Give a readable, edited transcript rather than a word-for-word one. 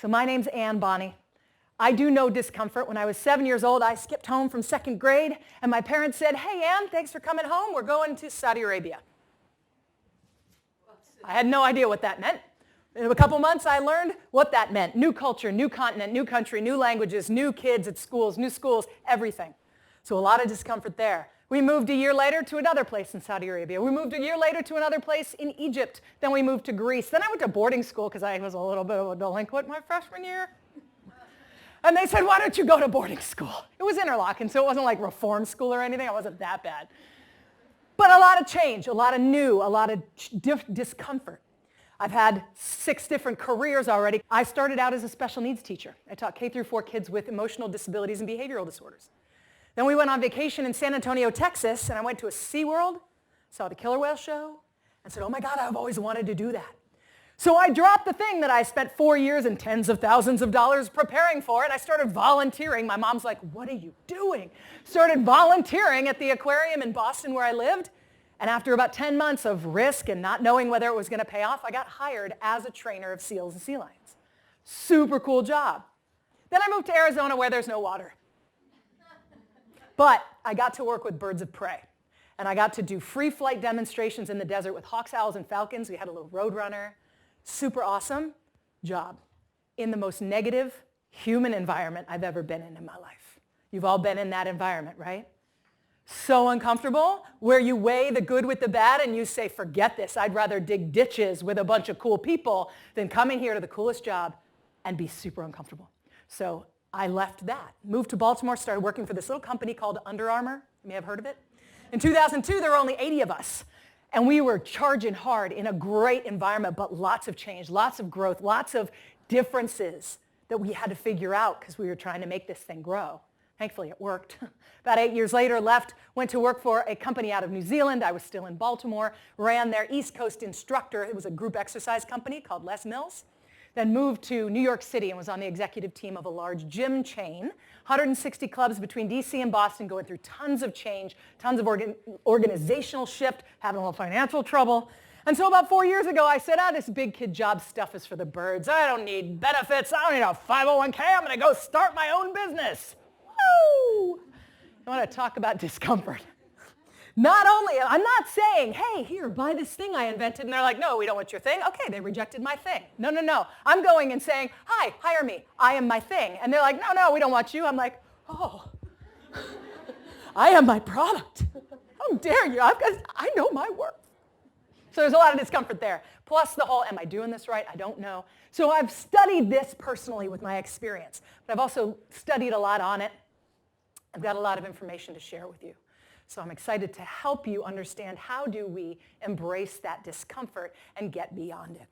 So my name's Bonney. I do know discomfort. When I was 7 years old, I skipped home from second grade, and my parents said, "Hey, Ann, thanks for coming home. We're going to Saudi Arabia." I had no idea what that meant. In a couple months, I learned what that meant. New culture, new continent, new country, new languages, new kids at schools, new schools, everything. So a lot of discomfort there. We moved a year later to another place in Saudi Arabia. We moved a year later to another place in Egypt. Then we moved to Greece. Then I went to boarding school because I was a little bit of a delinquent my freshman year. And they said, "Why don't you go to boarding school?" It was Interlochen, so it wasn't like reform school or anything. I wasn't that bad. But a lot of change, a lot of new, a lot of discomfort. I've had 6 different careers already. I started out as a special needs teacher. I taught K through 4 kids with emotional disabilities and behavioral disorders. Then we went on vacation in San Antonio, Texas, and I went to a SeaWorld, saw the killer whale show, and said, "Oh my God, I've always wanted to do that." So I dropped the thing that I spent 4 years and tens of thousands of dollars preparing for, and I started volunteering. My mom's like, "What are you doing?" Started volunteering at the aquarium in Boston where I lived, and after about 10 months of risk and not knowing whether it was going to pay off, I got hired as a trainer of seals and sea lions. Super cool job. Then I moved to Arizona where there's no water. But I got to work with birds of prey, and I got to do free flight demonstrations in the desert with hawks, owls, and falcons. We had a little roadrunner. Super awesome job in the most negative human environment I've ever been in my life. You've all been in that environment, right? So uncomfortable, where you weigh the good with the bad and you say, "Forget this. I'd rather dig ditches with a bunch of cool people than come in here to the coolest job and be super uncomfortable." So I left that, moved to Baltimore, started working for this little company called Under Armour. You may have heard of it. In 2002, there were only 80 of us. And we were charging hard in a great environment, but lots of change, lots of growth, lots of differences that we had to figure out because we were trying to make this thing grow. Thankfully, it worked. About 8 years later, left, went to work for a company out of New Zealand. I was still in Baltimore, ran their East Coast instructor. It was a group exercise company called Les Mills. Then moved to New York City and was on the executive team of a large gym chain, 160 clubs between DC and Boston, going through tons of change, tons of organizational shift, having a little financial trouble. And so about 4 years ago, I said, this big kid job stuff is for the birds. I don't need benefits. I don't need a 501k. I'm going to go start my own business. Woo! I want to talk about discomfort. Not only, I'm not saying, "Hey, here, buy this thing I invented." And they're like, "No, we don't want your thing." Okay, they rejected my thing. No. I'm going and saying, "Hi, hire me. I am my thing." And they're like, "No, we don't want you." I'm like, "Oh, I am my product. How dare you? I know my worth." So there's a lot of discomfort there. Plus the whole, am I doing this right? I don't know. So I've studied this personally with my experience. But I've also studied a lot on it. I've got a lot of information to share with you. So I'm excited to help you understand how do we embrace that discomfort and get beyond it.